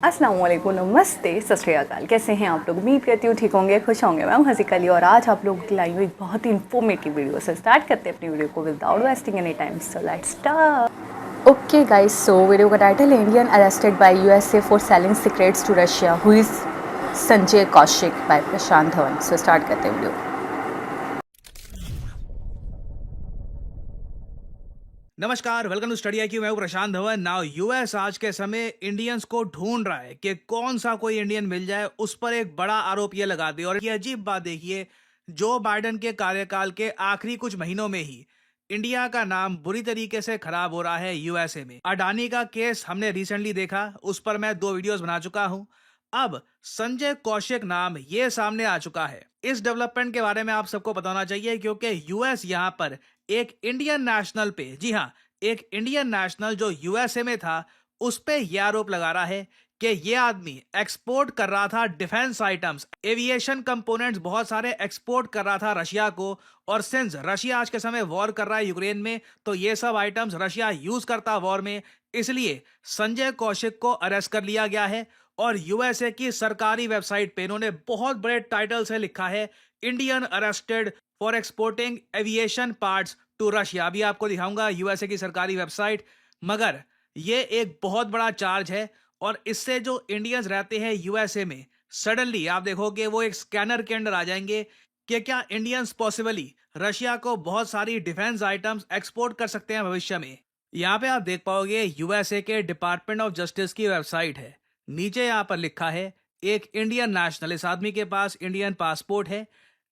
अस्सलाम वालेकुम, नमस्ते, सत श्री अकाल। कैसे हैं आप लोग? उम्मीद करती हूँ ठीक होंगे, खुश होंगे। मैं हूँ हसीक अली और आज आप लोगों के लिए आई हूँ एक बहुत ही इन्फॉर्मेटिव वीडियो से। स्टार्ट करते हैं अपनी वीडियो को without wasting any time. So let's start. Okay guys, so video का टाइटल है Indian arrested by USA for selling secrets to Russia, who is Sanjay Kaushik by Prashant Dhawan. So start करते हैं वीडियो। नमस्कार, वेलकम टू स्टडी IQ। मैं हूं प्रशांत Dhawan. Now US आज के समय इंडियंस को ढूंढ रहा है कि कौन सा कोई इंडियन मिल जाए उस पर एक बड़ा आरोप ये लगा दे। और ये अजीब बात देखिए, जो बाइडेन के कार्यकाल के आखिरी कुछ महीनों में ही इंडिया का नाम बुरी तरीके से खराब हो रहा है यूएसए में। अडानी का केस हमने रिसेंटली देखा, उस पर मैं 2 वीडियोस बना चुका हूं। अब संजय कौशिक नाम ये सामने आ चुका है। इस डेवलपमेंट के बारे में आप सबको बताना चाहिए क्योंकि यूएस यहां पर एक इंडियन नेशनल पे, जी हाँ, एक इंडियन नेशनल जो यूएसए में था, उस पे यह आरोप लगा रहा है कि ये आदमी एक्सपोर्ट कर रहा था डिफेंस आइटम्स, एविएशन कंपोनेंट्स बहुत सारे एक्सपोर्ट कर रहा था रशिया को। और सिंस रशिया आज के समय वॉर कर रहा है यूक्रेन में, तो ये सब आइटम्स रशिया यूज करता वॉर में, इसलिए संजय कौशिक को अरेस्ट कर लिया गया है। और यूएसए की सरकारी वेबसाइट पे इन्होंने बहुत बड़े टाइटल से लिखा है, Indian arrested for exporting aviation parts to Russia. अभी आपको दिखाऊंगा यूएसए की सरकारी वेबसाइट। मगर ये एक बहुत बड़ा चार्ज है और इससे जो इंडियंस रहते हैं यूएसए में, सडनली आप देखोगे वो एक स्कैनर के अंदर आ जाएंगे कि क्या इंडियंस पॉसिबली रशिया को बहुत सारी डिफेंस आइटम्स एक्सपोर्ट कर सकते हैं भविष्य में। यहाँ पे आप देख पाओगे यूएसए के डिपार्टमेंट ऑफ जस्टिस की वेबसाइट है। नीचे यहाँ पर लिखा है, एक इंडियन नेशनल, इस आदमी के पास इंडियन पासपोर्ट है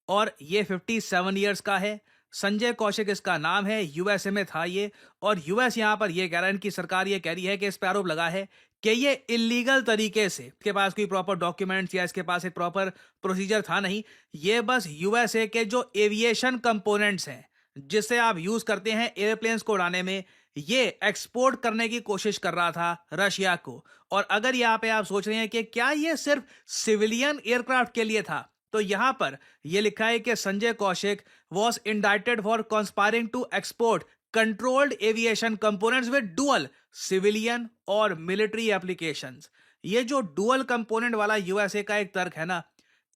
और ये 57 ईयर्स का है। संजय कौशिक इसका नाम है, यूएसए में था ये। और यूएस यहाँ पर ये कह रहा है, इनकी सरकार ये कह रही है कि इस पर आरोप लगा है कि ये इलीगल तरीके से, इसके पास कोई प्रॉपर डॉक्यूमेंट्स या इसके पास एक प्रॉपर प्रोसीजर था नहीं। ये बस यूएसए के जो एविएशन कंपोनेंट्स हैं जिसे आप यूज करते हैं एयरप्लेन्स को उड़ाने में, ये एक्सपोर्ट करने की कोशिश कर रहा था रशिया को। और अगर यहाँ पे आप सोच रहे हैं कि क्या ये सिर्फ सिविलियन एयरक्राफ्ट के लिए था, तो यहां पर यह लिखा है कि Sanjay Kaushik was indicted for conspiring to export controlled aviation components with dual civilian और मिलिट्री एप्लीकेशंस। ये जो डुअल कंपोनेंट वाला यूएसए का एक तर्क है ना,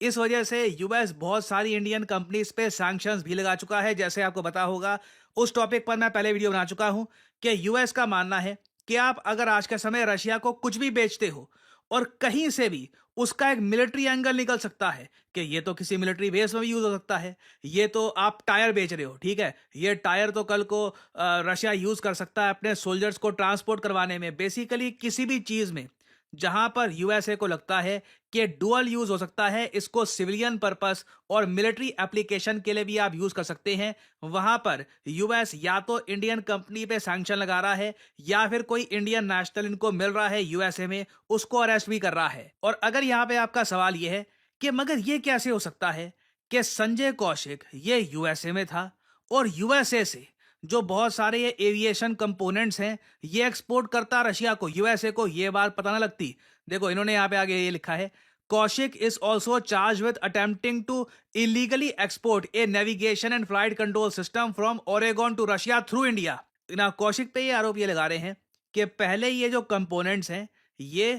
इस वजह से यूएस बहुत सारी इंडियन कंपनीज पे सैंक्शंस भी लगा चुका है। जैसे आपको पता होगा, उस टॉपिक पर मैं पहले वीडियो बना चुका हूं कि यूएस का मानना है कि आप अगर आज के समय रशिया को कुछ भी बेचते हो और कहीं से भी उसका एक मिलिट्री एंगल निकल सकता है कि ये तो किसी मिलिट्री बेस में भी यूज हो सकता है। ये तो आप टायर बेच रहे हो, ठीक है, ये टायर तो कल को रशिया यूज कर सकता है अपने सोल्जर्स को ट्रांसपोर्ट करवाने में। बेसिकली किसी भी चीज में जहां पर यूएसए को लगता है कि डुअल यूज हो सकता है, इसको सिविलियन पर्पस और मिलिट्री एप्लीकेशन के लिए भी आप यूज कर सकते हैं, वहां पर यूएस या तो इंडियन कंपनी पे सैंक्शन लगा रहा है या फिर कोई इंडियन नेशनल इनको मिल रहा है यूएसए में, उसको अरेस्ट भी कर रहा है। और अगर यहां पे आपका सवाल यह है कि मगर ये कैसे हो सकता है कि संजय कौशिक ये यूएसए में था और यूएसए से जो बहुत सारे ये एविएशन कंपोनेंट्स हैं ये एक्सपोर्ट करता रशिया को, यूएसए को, ये बात पता ना लगती। देखो इन्होंने यहाँ पे आगे ये लिखा है, Kaushik is also charge with attempting to illegally export a navigation and flight control system from Oregon to Russia through India. ना कौशिक पे ये आरोप ये लगा रहे हैं कि पहले ये जो कंपोनेंट्स हैं ये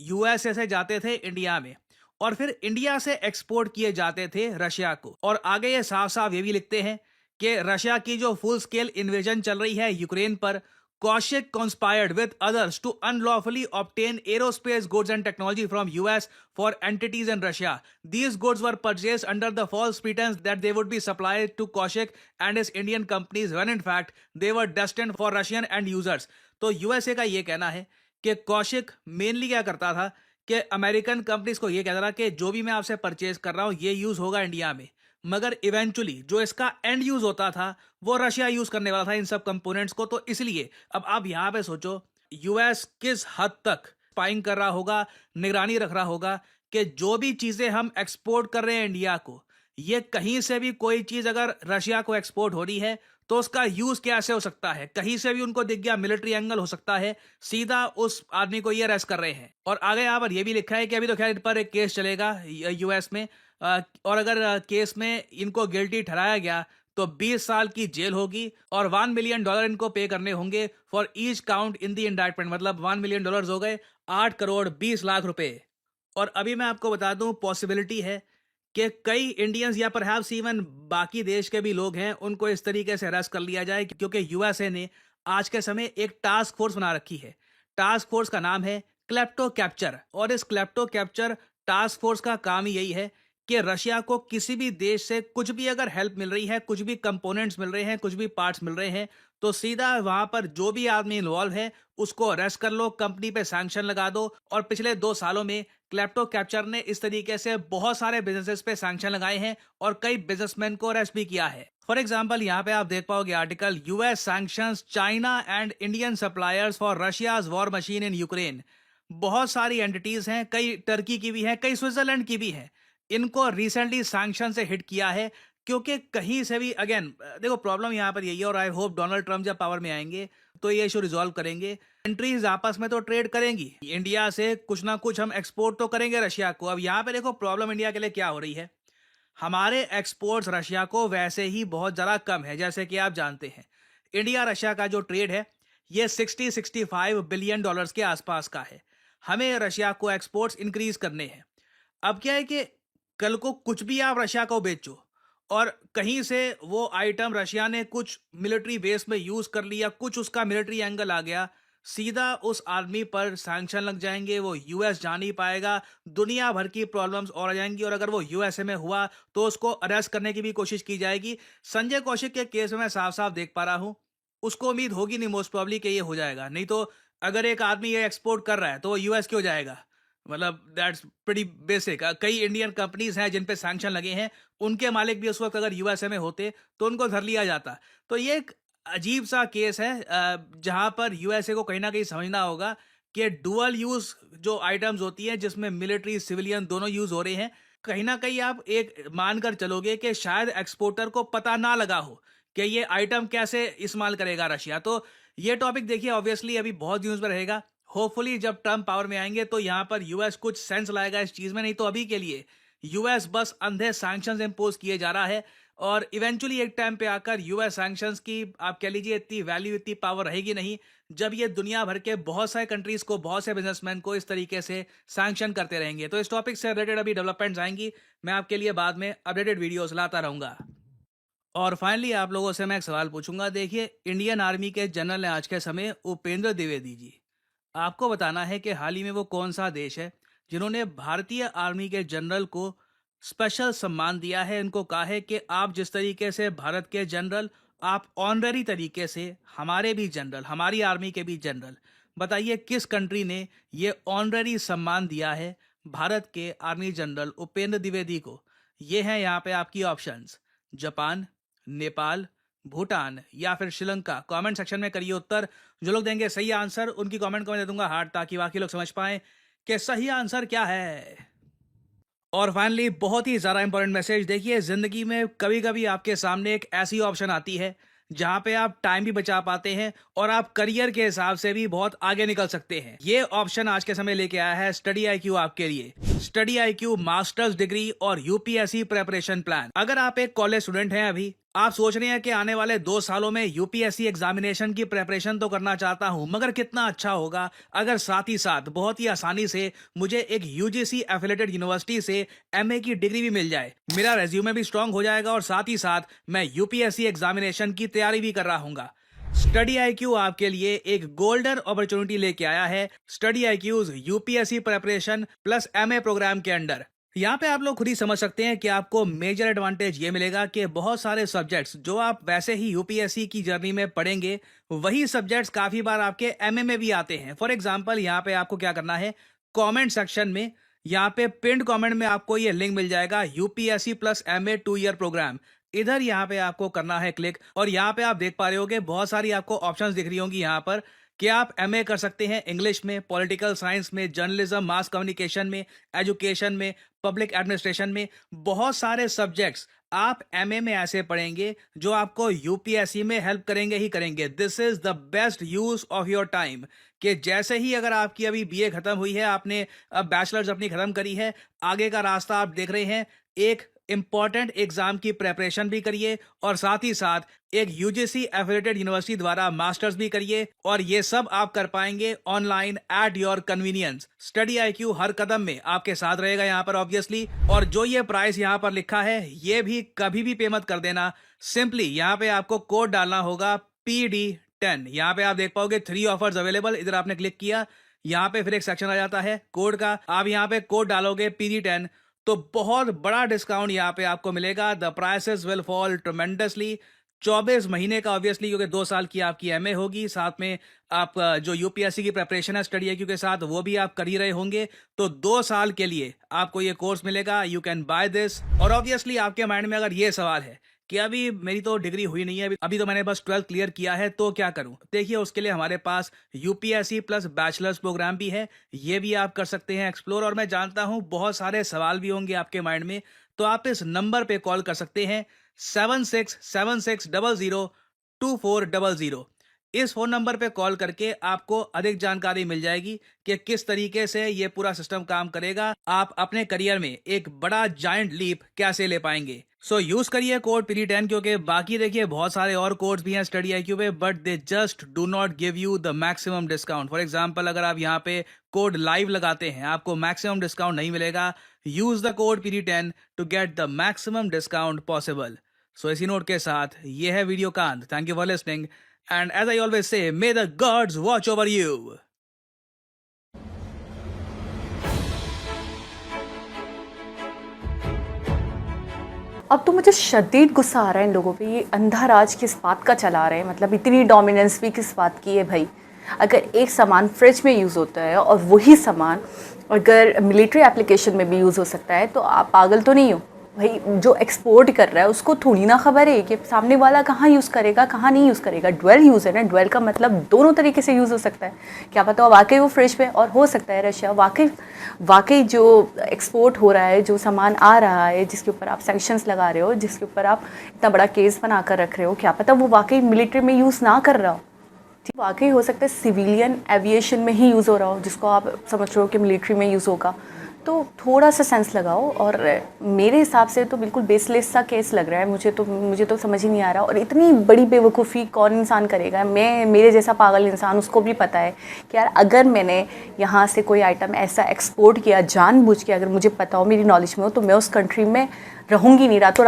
यूएसए से जाते थे इंडिया में और फिर इंडिया से एक्सपोर्ट किए जाते थे रशिया को। और आगे ये साफ साफ ये भी लिखते हैं कि रशिया की जो फुल स्केल इन्वेजन चल रही है यूक्रेन पर, Kaushik conspired with others to unlawfully obtain aerospace goods and technology from US for entities in Russia. These goods were purchased under the false pretense that they would be supplied to Kaushik and his Indian companies when in fact they were destined for Russian end users. तो USA का ये कहना है कि Kaushik mainly क्या करता था कि अमेरिकन कंपनीज को ये कहता था कि जो भी मैं आपसे परचेज कर रहा हूँ ये यूज होगा इंडिया में, मगर इवेंचुअली जो इसका एंड यूज होता था वो रशिया यूज करने वाला था इन सब कंपोनेंट्स को। तो इसलिए अब आप यहां पे सोचो यूएस किस हद तक स्पाइंग कर रहा होगा, निगरानी रख रहा होगा कि जो भी चीजें हम एक्सपोर्ट कर रहे हैं इंडिया को, ये कहीं से भी कोई चीज अगर रशिया को एक्सपोर्ट हो रही है तो उसका यूज कैसे हो सकता है। कहीं से भी उनको दिख गया मिलिट्री एंगल हो सकता है, सीधा उस आदमी को ये अरेस्ट कर रहे हैं। और आगे यहाँ पर यह भी लिखा है कि अभी तो खैर इन पर एक केस चलेगा यूएस में, और अगर केस में इनको गिल्टी ठहराया गया तो 20 साल की जेल होगी और $1 मिलियन इनको पे करने होंगे for each count in the indictment. मतलब $1 मिलियन हो गए 8 करोड़ 20 लाख रुपए। और अभी मैं आपको बता दूं, पॉसिबिलिटी है कि कई इंडियंस या परहैप्स इवन बाकी देश के भी लोग हैं, उनको इस तरीके से अरेस्ट कर लिया जाए, क्योंकि यूएसए ने आज के समय एक टास्क फोर्स बना रखी है। टास्क फोर्स का नाम है क्लेप्टो कैप्चर। और इस क्लेप्टो कैप्चर टास्क फोर्स का काम ही यही है कि रशिया को किसी भी देश से कुछ भी अगर हेल्प मिल रही है, कुछ भी कंपोनेंट्स मिल रहे हैं, कुछ भी पार्ट्स मिल रहे हैं, तो सीधा वहां पर जो भी आदमी इन्वॉल्व है उसको अरेस्ट कर लो, कंपनी पे सैंक्शन लगा दो। और पिछले 2 सालों में क्लेप्टो कैप्चर ने इस तरीके से बहुत सारे बिजनेसेस पे सैंक्शन लगाए हैं और कई बिजनेसमैन को अरेस्ट भी किया है। फॉर एग्जाम्पल, यहाँ पे आप देख पाओगे article, US sanctions China and Indian suppliers for Russia's war machine in Ukraine. बहुत सारी एंटिटीज हैं, कई टर्की की भी है, कई स्विट्जरलैंड की भी है। इनको रिसेंटली सैंक्शन से हिट किया है, क्योंकि कहीं से भी अगेन देखो प्रॉब्लम यहाँ पर यही है। और आई होप डोनाल्ड ट्रम्प जब पावर में आएंगे तो ये इशू रिजॉल्व करेंगे। कंट्रीज आपस में तो ट्रेड करेंगी, इंडिया से कुछ ना कुछ हम एक्सपोर्ट तो करेंगे रशिया को। अब यहाँ पे देखो प्रॉब्लम इंडिया के लिए क्या हो रही है, हमारे एक्सपोर्ट्स रशिया को वैसे ही बहुत ज़्यादा कम है। जैसे कि आप जानते हैं, इंडिया रशिया का जो ट्रेड है ये 60-65 बिलियन डॉलर्स के आसपास का है। हमें रशिया को एक्सपोर्ट्स इंक्रीज करने हैं। अब क्या है कि कल को कुछ भी आप रशिया को बेचो और कहीं से वो आइटम रशिया ने कुछ मिलिट्री बेस में यूज कर लिया, कुछ उसका मिलिट्री एंगल आ गया, सीधा उस आदमी पर सैंक्शन लग जाएंगे, वो यूएस जा नहीं पाएगा, दुनिया भर की प्रॉब्लम्स और आ जाएंगी। और अगर वो यूएसए में हुआ तो उसको अरेस्ट करने की भी कोशिश की जाएगी। संजय कौशिक के केस में मैं साफ साफ देख पा रहा हूं, उसको उम्मीद होगी नहीं मोस्ट प्रॉब्ली कि ये हो जाएगा। नहीं तो अगर एक आदमी ये एक्सपोर्ट कर रहा है तो वो यूएस क्यों जाएगा? मतलब दैट्स प्रीटी बेसिक। कई इंडियन कंपनीज हैं जिन पे सैंक्शन लगे हैं, उनके मालिक भी उस वक्त अगर यूएसए में होते तो उनको धर लिया जाता। तो ये एक अजीब सा केस है जहां पर यूएसए को कहीं ना कहीं समझना होगा कि डुअल यूज जो आइटम्स होती हैं जिसमें मिलिट्री सिविलियन दोनों यूज हो रहे हैं, कहीं ना कहीं आप एक मानकर चलोगे कि शायद एक्सपोर्टर को पता ना लगा हो कि ये आइटम कैसे इस्तेमाल करेगा रशिया। तो ये टॉपिक देखिए ऑब्वियसली अभी बहुत न्यूज में रहेगा। होपफुली जब ट्रम्प पावर में आएंगे तो यहाँ पर यूएस कुछ सेंस लाएगा इस चीज में। नहीं तो अभी के लिए यूएस बस अंधे सैंक्शंस इंपोज किए जा रहा है और इवेंचुअली एक टाइम पे आकर यूएस सैंक्शंस की आप कह लीजिए इतनी वैल्यू, इतनी पावर रहेगी नहीं, जब ये दुनिया भर के बहुत सारे कंट्रीज को, बहुत से बिजनेसमैन को इस तरीके से सैंक्शन करते रहेंगे। तो इस टॉपिक से रिलेटेड अभी डेवलपमेंट्स आएंगी, मैं आपके लिए बाद में अपडेटेड वीडियोस लाता रहूंगा। और फाइनली आप लोगों से मैं एक सवाल पूछूंगा। देखिए, इंडियन आर्मी के जनरल हैं आज के समय उपेंद्र द्विवेदी जी। आपको बताना है कि हाल ही में वो कौन सा देश है जिन्होंने भारतीय आर्मी के जनरल को स्पेशल सम्मान दिया है। इनको कहा है कि आप जिस तरीके से भारत के जनरल, आप ऑनररी तरीके से हमारे भी जनरल, हमारी आर्मी के भी जनरल। बताइए किस कंट्री ने ये ऑनररी सम्मान दिया है भारत के आर्मी जनरल उपेंद्र द्विवेदी को? ये हैं यहाँ पे आपकी ऑप्शंस, जापान, नेपाल, भूटान या फिर श्रीलंका। कमेंट सेक्शन में करिए उत्तर। जो लोग देंगे सही आंसर उनकी कमेंट को मैं दे दूंगा हार्ट, ताकि बाकी लोग समझ पाएं कि सही आंसर क्या है। और फाइनली बहुत ही ज़्यादा इंपॉर्टेंट मैसेज, देखिए ज़िंदगी में कभी कभी आपके सामने एक ऐसी ऑप्शन आती है जहां पे आप टाइम भी बचा पाते हैं और आप करियर के हिसाब से भी बहुत आगे निकल सकते हैं। ये ऑप्शन आज के समय लेके आया है स्टडी IQ आपके लिए। स्टडी IQ मास्टर्स डिग्री और यूपीएससी प्रेपरेशन प्लान। अगर आप एक कॉलेज स्टूडेंट हैं, अभी आप सोच रहे हैं कि आने वाले 2 सालों में यूपीएससी एग्जामिनेशन की प्रेपरेशन तो करना चाहता हूं, मगर कितना अच्छा होगा अगर साथ ही साथ बहुत ही आसानी से मुझे एक यूजीसी एफिलिएटेड यूनिवर्सिटी से एमए की डिग्री भी मिल जाए, मेरा रेज्यूमे भी स्ट्रांग हो जाएगा और साथ ही साथ मैं यूपीएससी एग्जामिनेशन की तैयारी भी कर रहा हूँ। स्टडी IQ आपके लिए एक गोल्डन अपॉर्चुनिटी लेके आया है study IQ's UPSC preparation plus MA program के अंडर। यहाँ पे आप लोग खुद ही समझ सकते हैं कि आपको मेजर एडवांटेज ये मिलेगा कि बहुत सारे सब्जेक्ट्स जो आप वैसे ही यूपीएससी की जर्नी में पढ़ेंगे, वही सब्जेक्ट्स काफी बार आपके एमए में भी आते हैं। फॉर एग्जांपल, यहाँ पे आपको क्या करना है, कमेंट सेक्शन में यहाँ पे पिंड कमेंट में आपको ये लिंक मिल जाएगा, UPSC plus MA 2 year program. इधर यहाँ पे आपको करना है क्लिक और यहाँ पे आप देख पा रहे होगे बहुत सारी आपको ऑप्शंस दिख रही होंगी यहाँ पर कि आप एमए कर सकते हैं इंग्लिश में, पॉलिटिकल साइंस में, जर्नलिज्म, मास कम्युनिकेशन में, एजुकेशन में, पब्लिक एडमिनिस्ट्रेशन में। बहुत सारे सब्जेक्ट्स आप एमए में ऐसे पढ़ेंगे जो आपको यूपीएससी में हेल्प करेंगे ही करेंगे। This is the best use of your time कि जैसे ही अगर आपकी अभी बीए खत्म हुई है, आपने अब बैचलर्स अपनी खत्म करी है, आगे का रास्ता आप देख रहे हैं, एक इंपॉर्टेंट एग्जाम की प्रेपरेशन भी करिए और साथ ही साथ एक यूजीसी एफिलिएटेड यूनिवर्सिटी द्वारा मास्टर्स भी करिए और ये सब आप कर पाएंगे online at your convenience. Study IQ हर कदम में आपके साथ रहेगा यहाँ पर ऑब्वियसली। और जो ये प्राइस यहाँ पर लिखा है ये भी कभी भी पे मत कर देना। सिंपली यहाँ पे आपको कोड डालना होगा PD10। यहाँ पे आप देख पाओगे 3 ऑफर्स अवेलेबल। इधर आपने क्लिक किया, यहाँ पे फिर एक सेक्शन आ जाता है कोड का। आप यहाँ पे कोड डालोगे PD10 तो बहुत बड़ा डिस्काउंट यहाँ पे आपको मिलेगा। The prices will fall tremendously. 24 महीने का ऑब्वियसली, क्योंकि 2 साल की आपकी MA होगी, साथ में आप जो UPSC की प्रेपरेशन है स्टडी IQ के साथ वो भी आप कर ही रहे होंगे, तो 2 साल के लिए आपको ये कोर्स मिलेगा। You can by this. और ऑब्वियसली आपके माइंड में अगर ये सवाल है कि अभी मेरी तो डिग्री हुई नहीं है, अभी तो मैंने बस 12th क्लियर किया है, तो क्या करूं? देखिए, उसके लिए हमारे पास UPSC प्लस बैचलर्स प्रोग्राम भी है, ये भी आप कर सकते हैं एक्सप्लोर। और मैं जानता हूं बहुत सारे सवाल भी होंगे आपके माइंड में, तो आप इस नंबर पे कॉल कर सकते हैं 7676002400। इस फोन नंबर पे कॉल करके आपको अधिक जानकारी मिल जाएगी कि किस तरीके से ये पूरा सिस्टम काम करेगा। आप अपने करियर में एक बड़ा जायंट लीप कैसे ले पाएंगे। सो यूज करिए कोड PD10, क्योंकि बाकी देखिए बहुत सारे और कोड्स भी हैं स्टडी IQ पे, but they just do not give you the maximum discount. For example, अगर आप यहाँ पे कोड लाइव लगाते हैं आपको मैक्सिमम डिस्काउंट नहीं मिलेगा। Use the code PD10 to get the maximum discount possible. So इसी नोट के साथ ये है वीडियो का अंत। Thank you for listening and as I always say, may the gods watch over you. अब तो मुझे शदीद गुस्सा आ रहा है इन लोगों पे। ये अंधा राज किस बात का चला रहे हैं, मतलब इतनी डोमिनेंस भी किस बात की है भाई। अगर एक सामान फ्रिज में यूज़ होता है और वही सामान अगर मिलिट्री एप्लीकेशन में भी यूज़ हो सकता है, तो आप पागल तो नहीं हो भाई। जो एक्सपोर्ट कर रहा है उसको थोड़ी ना खबर है कि सामने वाला कहाँ यूज़ करेगा कहाँ नहीं यूज़ करेगा। ड्वेल यूज़ है ना, ड्वेल का मतलब दोनों तरीके से यूज़ हो सकता है। क्या पता वाकई वो फ्रिज पे, और हो सकता है रशिया वाकई जो एक्सपोर्ट हो रहा है, जो सामान आ रहा है, जिसके ऊपर आप सैंक्शंस लगा रहे हो, जिसके ऊपर आप इतना बड़ा केस बना कर रख रहे हो, क्या पता वो वाकई मिलिट्री में यूज़ ना कर रहा हो। ठीक, वाकई हो सकता है सिविलियन एविएशन में ही यूज़ हो रहा हो, जिसको आप समझ रहे हो कि मिलिट्री में यूज़ होगा। तो थोड़ा सा सेंस लगाओ। और मेरे हिसाब से तो बिल्कुल बेसलेस सा केस लग रहा है मुझे तो समझ ही नहीं आ रहा। और इतनी बड़ी बेवकूफ़ी कौन इंसान करेगा? मेरे जैसा पागल इंसान, उसको भी पता है कि यार अगर मैंने यहाँ से कोई आइटम ऐसा एक्सपोर्ट किया जानबूझ के, अगर मुझे पता हो, मेरी नॉलेज में हो, तो मैं उस कंट्री में रहूँगी नहीं, रातों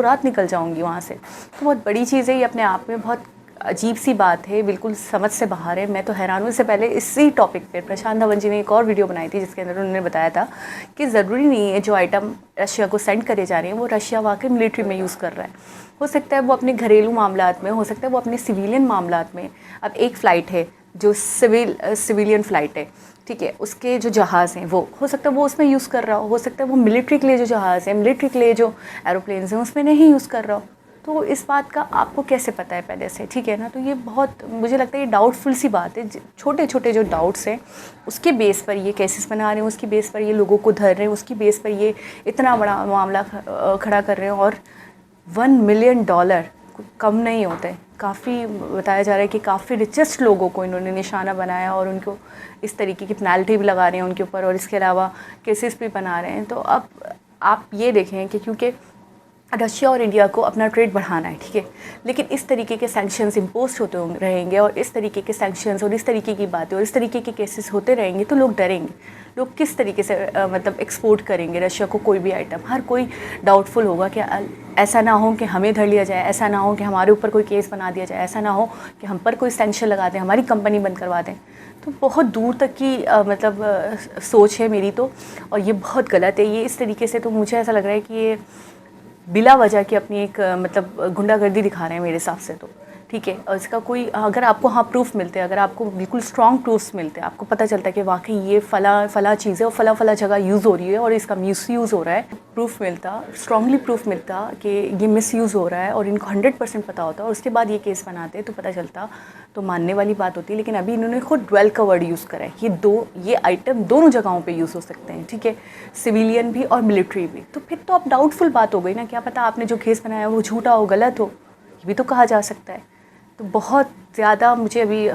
रात निकल जाऊँगी वहाँ से। तो बहुत बड़ी चीज़ है ये, अपने आप में बहुत अजीब सी बात है, बिल्कुल समझ से बाहर है। मैं तो हैरान हूँ। इससे पहले इसी टॉपिक पे प्रशांत धवन जी ने एक और वीडियो बनाई थी, जिसके अंदर उन्होंने बताया था कि ज़रूरी नहीं है जो आइटम रशिया को सेंड करे जा रहे हैं वो रशिया वाकई मिलिट्री में यूज़ कर रहा है। हो सकता है वो अपने घरेलू मामलात में, हो सकता है वो अपने सिविलियन मामलात में। अब एक फ़्लाइट है जो सिविलियन फ़्लाइट है, ठीक है, उसके जो जहाज़ हैं वो हो सकता है वो उसमें यूज़ कर रहा हो सकता है वो मिलिट्री के लिए जो जहाज़ हैं, मिलिट्री के लिए जो एरोप्लेन्स हैं उसमें नहीं यूज़ कर रहा हो। तो इस बात का आपको कैसे पता है पहले से? ठीक है ना। तो ये बहुत, मुझे लगता है ये डाउटफुल सी बात है। छोटे छोटे जो डाउट्स हैं उसके बेस पर ये केसेस बना रहे हैं, उसकी बेस पर ये लोगों को धर रहे हैं, उसकी बेस पर ये इतना बड़ा मामला खड़ा कर रहे हैं। और $1 मिलियन कम नहीं होते। काफ़ी बताया जा रहा है कि काफ़ी रिचेस्ट लोगों को इन्होंने निशाना बनाया और उनको इस तरीके की पेनल्टी भी लगा रहे हैं उनके ऊपर, और इसके अलावा केसेस भी बना रहे हैं। तो अब आप ये देखें कि क्योंकि रशिया और इंडिया को अपना ट्रेड बढ़ाना है, ठीक है, लेकिन इस तरीके के सैंक्शंस इम्पोज होते रहेंगे, और इस तरीके के सैंक्शंस और इस तरीके की बातें और इस तरीके के केसेस होते रहेंगे, तो लोग डरेंगे। लोग किस तरीके से मतलब एक्सपोर्ट करेंगे रशिया को कोई भी आइटम? हर कोई डाउटफुल होगा कि ऐसा ना हो कि हमें धर लिया जाए, ऐसा ना हो कि हमारे ऊपर कोई केस बना दिया जाए, ऐसा ना हो कि हम पर कोई सैंक्शन लगा दें, हमारी कंपनी बंद करवा दें। तो बहुत दूर तक की सोच है मेरी तो, और ये बहुत गलत है। ये इस तरीके से तो मुझे ऐसा लग रहा है कि ये बिला वजह की अपनी एक गुंडागर्दी दिखा रहे हैं मेरे हिसाब से तो, ठीक है। और इसका कोई, अगर आपको प्रूफ मिलते हैं, अगर आपको बिल्कुल स्ट्रॉन्ग प्रूफ्स मिलते हैं, आपको पता चलता है कि वाकई ये फला चीज़ है और फला जगह यूज़ हो रही है और इसका मिसयूज़ हो रहा है, प्रूफ मिलता, स्ट्रांगली प्रूफ मिलता कि ये मिसयूज़ हो रहा है और इनको 100% पता होता, और उसके बाद ये केस बनाते तो पता चलता, तो मानने वाली बात होती। लेकिन अभी इन्होंने खुद ड्वेल का वर्ड यूज़ करा है। ये आइटम दोनों जगहों पे यूज़ हो सकते हैं, ठीक है, सिविलियन भी और मिलिट्री भी। तो फिर तो अब डाउटफुल बात हो गई ना, क्या पता आपने जो केस बनाया वो झूठा हो, गलत हो, ये भी तो कहा जा सकता है। तो बहुत ज़्यादा मुझे अभी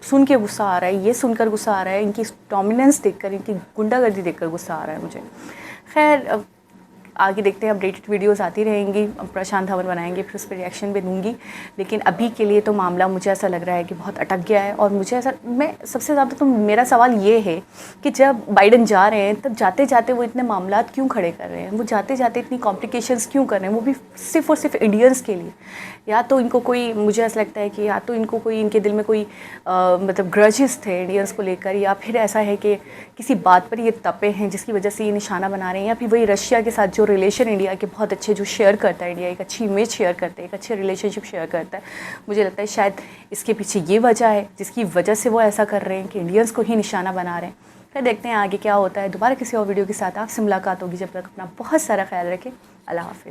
सुन के गुस्सा आ रहा है, ये सुनकर गुस्सा आ रहा है, इनकी डोमिनेंस देखकर, इनकी गुंडागर्दी देखकर गुस्सा आ रहा है मुझे। खैर आगे देखते हैं, अपडेटेड वीडियोस आती रहेंगी, प्रशांत धवन बनाएंगे, फिर उस पर रिएक्शन भी दूंगी। लेकिन अभी के लिए तो मामला मुझे ऐसा लग रहा है कि बहुत अटक गया है। और मुझे ऐसा, मैं सबसे ज़्यादा तो मेरा सवाल ये है कि जब बाइडन जा रहे हैं तब जाते जाते वो इतने मामला क्यों खड़े कर रहे हैं, वो जाते जाते इतनी कॉम्प्लिकेशंस क्यों कर रहे हैं, वो भी सिर्फ और सिर्फ इंडियंस के लिए। या तो इनको कोई, मुझे ऐसा लगता है कि या तो इनको कोई, इनके दिल में कोई मतलब ग्रजेस थे इंडियंस को लेकर, या फिर ऐसा है कि किसी बात पर ये तपे हैं जिसकी वजह से ये निशाना बना रहे हैं, या फिर वही रशिया के साथ जो रिलेशन इंडिया के बहुत अच्छे जो शेयर करता है, इंडिया एक अच्छी इमेज शेयर करता है, एक अच्छे रिलेशनशिप शेयर करता है, मुझे लगता है शायद इसके पीछे ये वजह है जिसकी वजह से वो ऐसा कर रहे हैं कि इंडियंस को ही निशाना बना रहे हैं। फिर देखते हैं आगे क्या होता है। दोबारा किसी और वीडियो के साथ आपसे मुलाकात होगी। जब तक अपना बहुत सारा ख्याल रखें। अल्लाह हाफिज़।